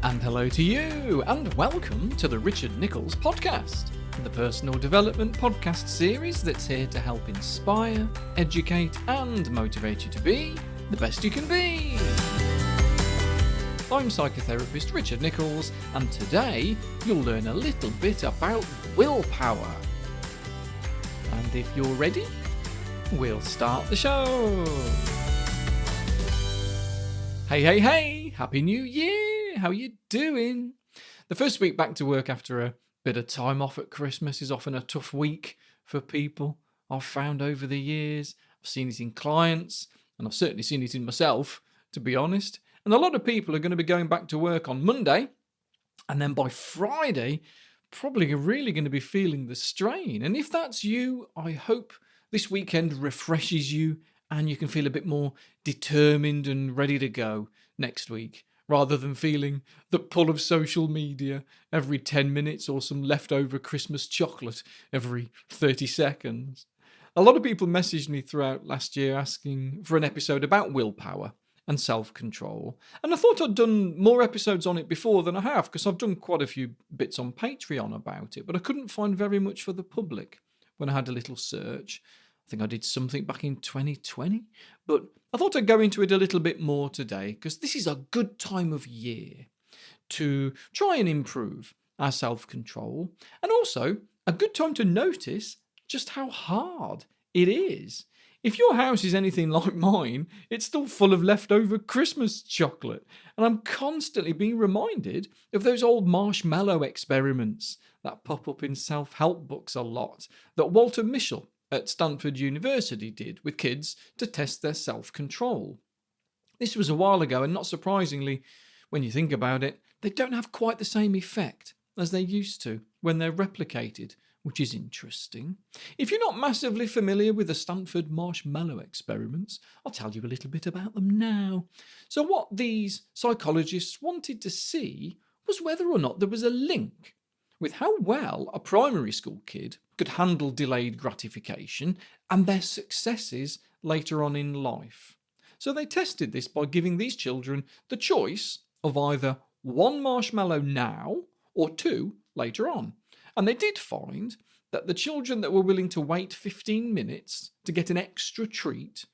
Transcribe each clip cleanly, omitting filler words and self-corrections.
And hello to you, and welcome to the Richard Nichols Podcast, the personal development podcast series that's here to help inspire, educate, and motivate you to be the best you can be. I'm psychotherapist Richard Nichols, and today you'll learn a little bit about willpower. And if you're ready, we'll start the show. Hey, Happy New Year! How you doing? The first week back to work after a bit of time off at Christmas is often a tough week for people. I've found over the years, I've seen it in clients, and I've certainly seen it in myself, to be honest. And a lot of people are going to be going back to work on Monday, and then by Friday, probably really going to be feeling the strain. And if that's you, I hope this weekend refreshes you and you can feel a bit more determined and ready to go next week, rather than feeling the pull of social media every 10 minutes or some leftover Christmas chocolate every 30 seconds. A lot of people messaged me throughout last year asking for an episode about willpower and self-control. And I thought I'd done more episodes on it before than I have, because I've done quite a few bits on Patreon about it, but I couldn't find very much for the public when I had a little search. I think I did something back in 2020, but I thought I'd go into it a little bit more today, because this is a good time of year to try and improve our self-control, and also a good time to notice just how hard it is. If your house is anything like mine, it's still full of leftover Christmas chocolate, and I'm constantly being reminded of those old marshmallow experiments that pop up in self-help books a lot, that Walter Mischel at Stanford University did with kids to test their self-control. This was a while ago, and not surprisingly, when you think about it, they don't have quite the same effect as they used to when they're replicated, which is interesting. If you're not massively familiar with the Stanford marshmallow experiments, I'll tell you a little bit about them now. So what these psychologists wanted to see was whether or not there was a link with how well a primary school kid could handle delayed gratification and their successes later on in life. So they tested this by giving these children the choice of either one marshmallow now or two later on. And they did find that the children that were willing to wait 15 minutes to get an extra treat,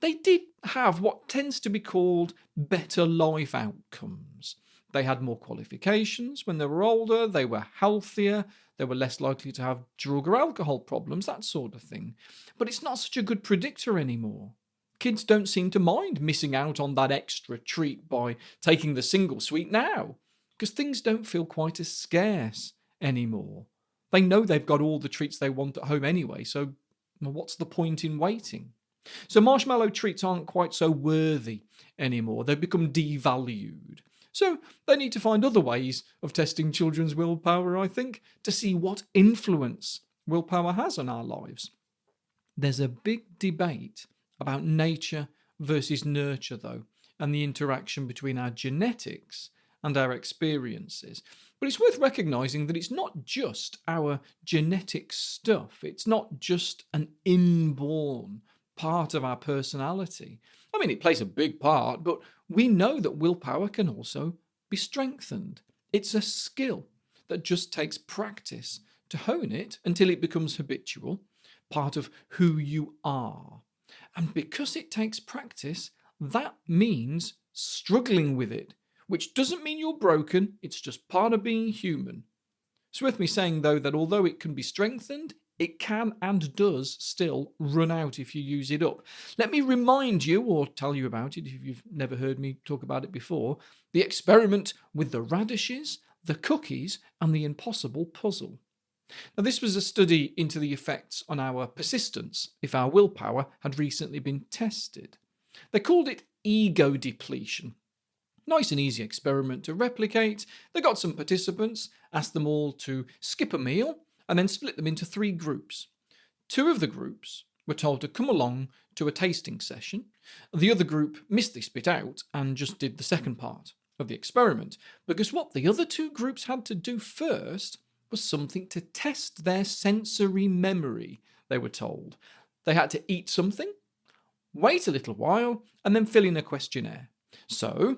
they did have what tends to be called better life outcomes. They had more qualifications when they were older, they were healthier, they were less likely to have drug or alcohol problems, that sort of thing. But it's not such a good predictor anymore. Kids don't seem to mind missing out on that extra treat by taking the single sweet now, because things don't feel quite as scarce anymore. They know they've got all the treats they want at home anyway, so what's the point in waiting? So marshmallow treats aren't quite so worthy anymore. They've become devalued. So they need to find other ways of testing children's willpower, I think, to see what influence willpower has on our lives. There's a big debate about nature versus nurture, though, and the interaction between our genetics and our experiences. But it's worth recognising that it's not just our genetic stuff. It's not just an inborn part of our personality. I mean, it plays a big part, but we know that willpower can also be strengthened. It's a skill that just takes practice to hone it until it becomes habitual, part of who you are. And because it takes practice, that means struggling with it, which doesn't mean you're broken, it's just part of being human. It's worth me saying, though, that although it can be strengthened, it can and does still run out if you use it up. Let me remind you, or tell you about it if you've never heard me talk about it before, the experiment with the radishes, the cookies, and the impossible puzzle. Now, this was a study into the effects on our persistence if our willpower had recently been tested. They called it ego depletion. Nice and easy experiment to replicate. They got some participants, asked them all to skip a meal, and then split them into 3 groups. 2 of the groups were told to come along to a tasting session. The other group missed this bit out and just did the second part of the experiment, because what the other 2 groups had to do first was something to test their sensory memory, they were told. They had to eat something, wait a little while, and then fill in a questionnaire. So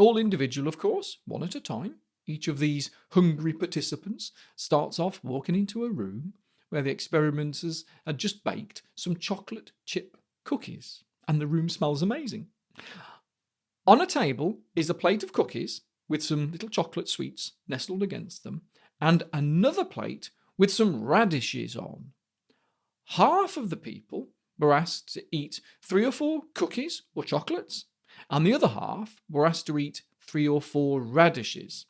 All individual, of course, one at a time. Each of these hungry participants starts off walking into a room where the experimenters had just baked some chocolate chip cookies, and the room smells amazing. On a table is a plate of cookies with some little chocolate sweets nestled against them, and another plate with some radishes on. Half of the people were asked to eat 3 or 4 cookies or chocolates, and the other half were asked to eat 3 or 4 radishes.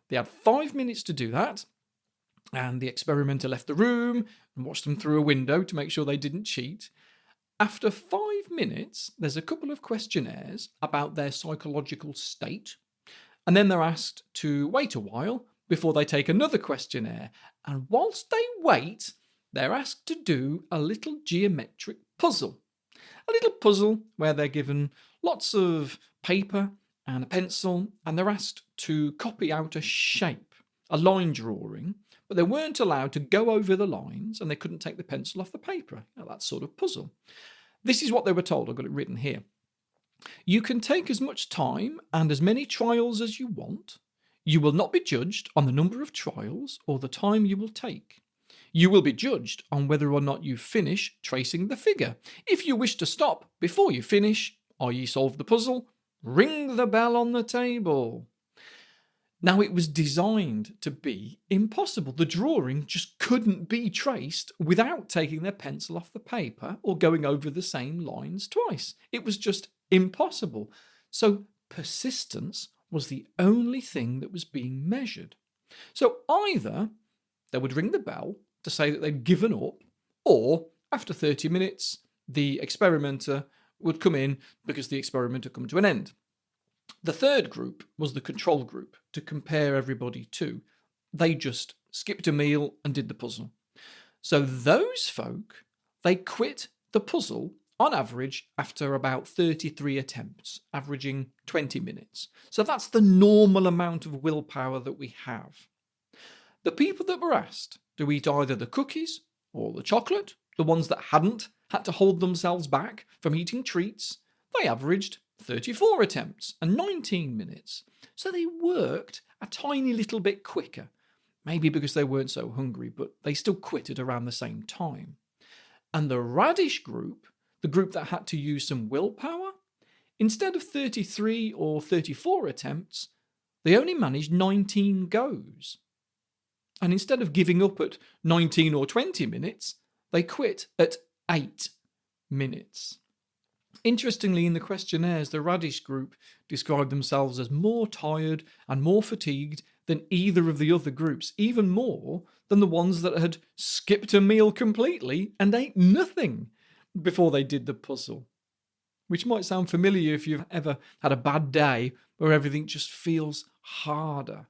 They had 5 minutes to do that, and the experimenter left the room and watched them through a window to make sure they didn't cheat. After 5 minutes, there's a couple of questionnaires about their psychological state, and then they're asked to wait a while before they take another questionnaire. And whilst they wait, they're asked to do a little geometric puzzle. A little puzzle where they're given lots of paper and a pencil, and they're asked to copy out a shape, a line drawing, but they weren't allowed to go over the lines, and they couldn't take the pencil off the paper. That sort of puzzle. This is what they were told. I've got it written here. You can take as much time and as many trials as you want. You will not be judged on the number of trials or the time you will take. You will be judged on whether or not you finish tracing the figure. If you wish to stop before you finish, i.e. solve the puzzle, ring the bell on the table. Now, it was designed to be impossible. The drawing just couldn't be traced without taking their pencil off the paper or going over the same lines twice. It was just impossible. So persistence was the only thing that was being measured. So either they would ring the bell to say that they'd given up, or after 30 minutes, the experimenter would come in because the experiment had come to an end. The third group was the control group to compare everybody to. They just skipped a meal and did the puzzle. So those folk, they quit the puzzle on average after about 33 attempts, averaging 20 minutes. So that's the normal amount of willpower that we have. The people that were asked to eat either the cookies or the chocolate, the ones that hadn't had to hold themselves back from eating treats, they averaged 34 attempts and 19 minutes. So they worked a tiny little bit quicker. Maybe because they weren't so hungry, but they still quit at around the same time. And the radish group, the group that had to use some willpower, instead of 33 or 34 attempts, they only managed 19 goes. And instead of giving up at 19 or 20 minutes, they quit at 8 minutes. Interestingly, in the questionnaires, the radish group described themselves as more tired and more fatigued than either of the other groups, even more than the ones that had skipped a meal completely and ate nothing before they did the puzzle. Which might sound familiar if you've ever had a bad day where everything just feels harder.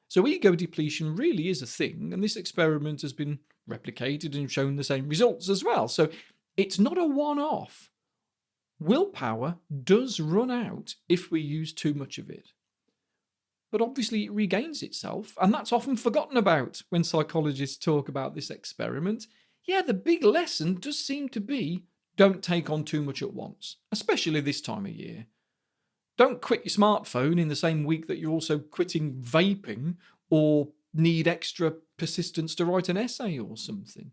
So ego depletion really is a thing, and this experiment has been replicated and shown the same results as well. So it's not a one-off. Willpower does run out if we use too much of it. But obviously it regains itself, and that's often forgotten about when psychologists talk about this experiment. Yeah, the big lesson does seem to be don't take on too much at once, especially this time of year. Don't quit your smartphone in the same week that you're also quitting vaping or need extra persistence to write an essay or something.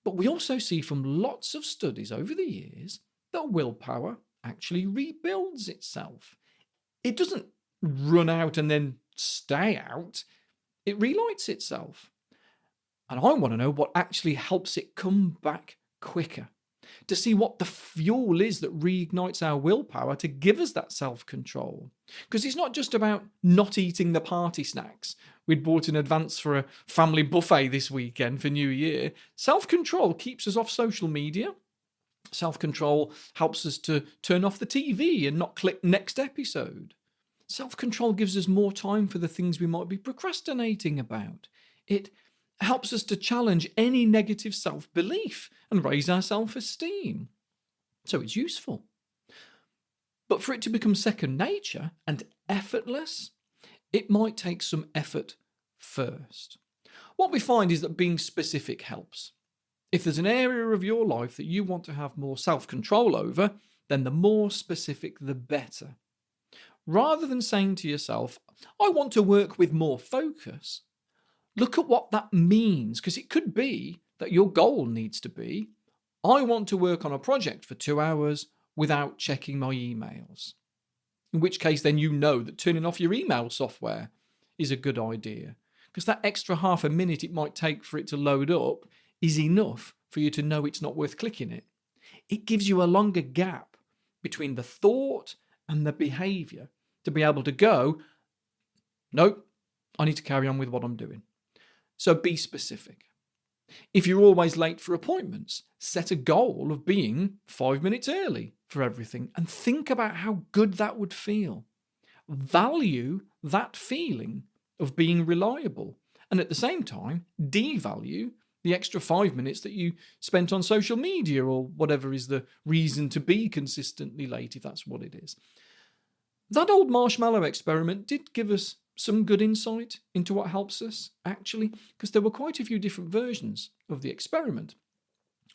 But we also see from lots of studies over the years that willpower actually rebuilds itself. It doesn't run out and then stay out. It relights itself. And I want to know what actually helps it come back quicker, to see what the fuel is that reignites our willpower to give us that self-control. Because it's not just about not eating the party snacks we'd bought in advance for a family buffet this weekend for New Year. Self-control keeps us off social media. Self-control helps us to turn off the TV and not click next episode. Self-control gives us more time for the things we might be procrastinating about. It helps us to challenge any negative self-belief and raise our self-esteem. So it's useful. But for it to become second nature and effortless, it might take some effort first. What we find is that being specific helps. If there's an area of your life that you want to have more self-control over, then the more specific, the better. Rather than saying to yourself, I want to work with more focus, look at what that means, because it could be that your goal needs to be, I want to work on a project for 2 hours without checking my emails. In which case, then you know that turning off your email software is a good idea, because that extra half a minute it might take for it to load up is enough for you to know it's not worth clicking it. It gives you a longer gap between the thought and the behavior to be able to go, nope, I need to carry on with what I'm doing. So be specific. If you're always late for appointments, set a goal of being 5 minutes early for everything and think about how good that would feel. Value that feeling of being reliable, and at the same time, devalue the extra 5 minutes that you spent on social media or whatever is the reason to be consistently late, if that's what it is. That old marshmallow experiment did give us some good insight into what helps us, actually, because there were quite a few different versions of the experiment.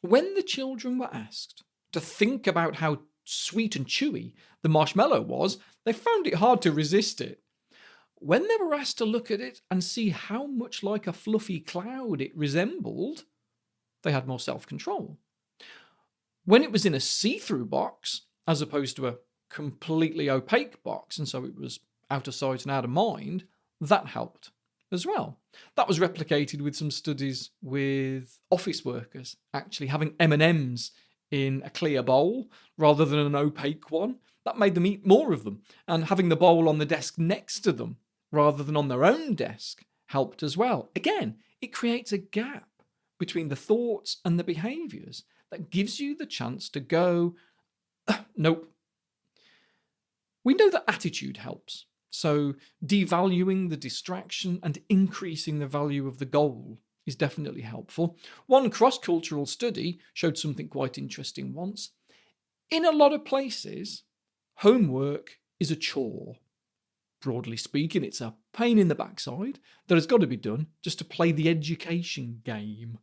When the children were asked to think about how sweet and chewy the marshmallow was, they found it hard to resist it. When they were asked to look at it and see how much like a fluffy cloud it resembled, they had more self-control. When it was in a see-through box, as opposed to a completely opaque box, and so it was out of sight and out of mind, that helped as well. That was replicated with some studies with office workers actually having M&Ms in a clear bowl rather than an opaque one. That made them eat more of them, and having the bowl on the desk next to them rather than on their own desk helped as well. Again, it creates a gap between the thoughts and the behaviours that gives you the chance to go, nope. We know that attitude helps. So devaluing the distraction and increasing the value of the goal is definitely helpful. One cross-cultural study showed something quite interesting once. In a lot of places, homework is a chore. Broadly speaking, it's a pain in the backside that has got to be done just to play the education game.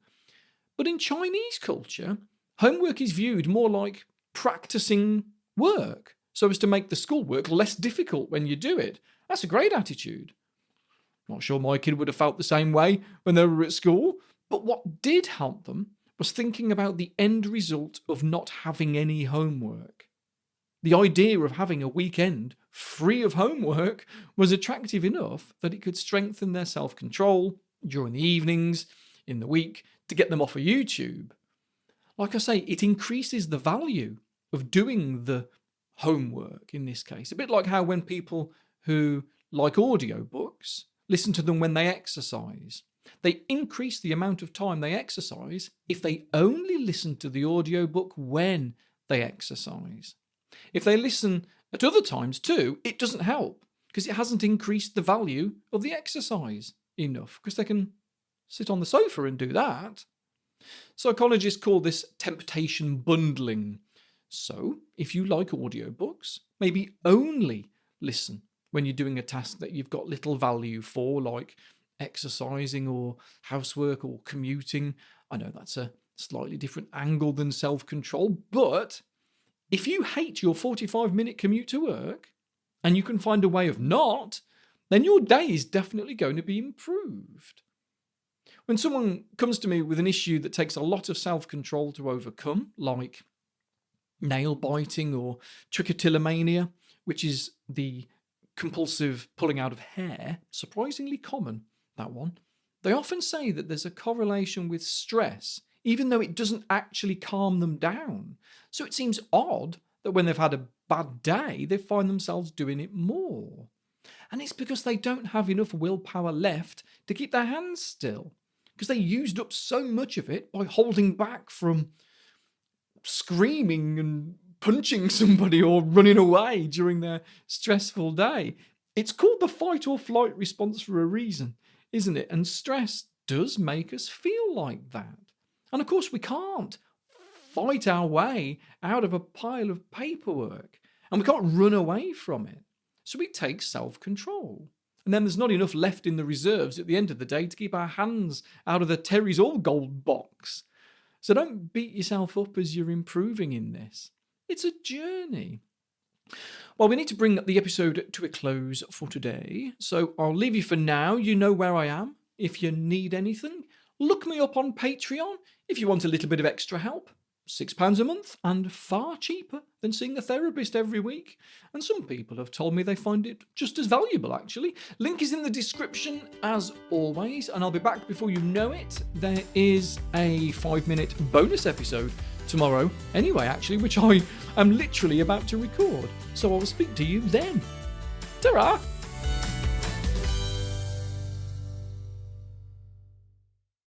But in Chinese culture, homework is viewed more like practicing work, so as to make the schoolwork less difficult when you do it. That's a great attitude. Not sure my kid would have felt the same way when they were at school, but what did help them was thinking about the end result of not having any homework. The idea of having a weekend free of homework was attractive enough that it could strengthen their self-control during the evenings, in the week, to get them off of YouTube. Like I say, it increases the value of doing the homework in this case. A bit like how when people who like audiobooks listen to them when they exercise. They increase the amount of time they exercise if they only listen to the audiobook when they exercise. If they listen at other times too, it doesn't help because it hasn't increased the value of the exercise enough, because they can sit on the sofa and do that. Psychologists call this temptation bundling. So, if you like audiobooks, maybe only listen when you're doing a task that you've got little value for, like exercising or housework or commuting. I know that's a slightly different angle than self-control, but if you hate your 45-minute commute to work and you can find a way of not, then your day is definitely going to be improved. When someone comes to me with an issue that takes a lot of self-control to overcome, like nail biting or trichotillomania, which is the compulsive pulling out of hair, surprisingly common, that one, they often say that there's a correlation with stress, even though it doesn't actually calm them down. So it seems odd that when they've had a bad day, they find themselves doing it more. And it's because they don't have enough willpower left to keep their hands still, because they used up so much of it by holding back from screaming and punching somebody or running away during their stressful day. It's called the fight or flight response for a reason, isn't it? And stress does make us feel like that. And of course, we can't fight our way out of a pile of paperwork, and we can't run away from it. So it takes self-control. And then there's not enough left in the reserves at the end of the day to keep our hands out of the Terry's All Gold box. So don't beat yourself up as you're improving in this. It's a journey. Well, we need to bring the episode to a close for today, so I'll leave you for now. You know where I am. If you need anything, look me up on Patreon if you want a little bit of extra help. £6 a month and far cheaper than seeing a therapist every week. And some people have told me they find it just as valuable, actually. Link is in the description as always, and I'll be back before you know it. There is a 5-minute bonus episode tomorrow anyway, actually, which I am literally about to record. So I'll speak to you then. Ta-ra!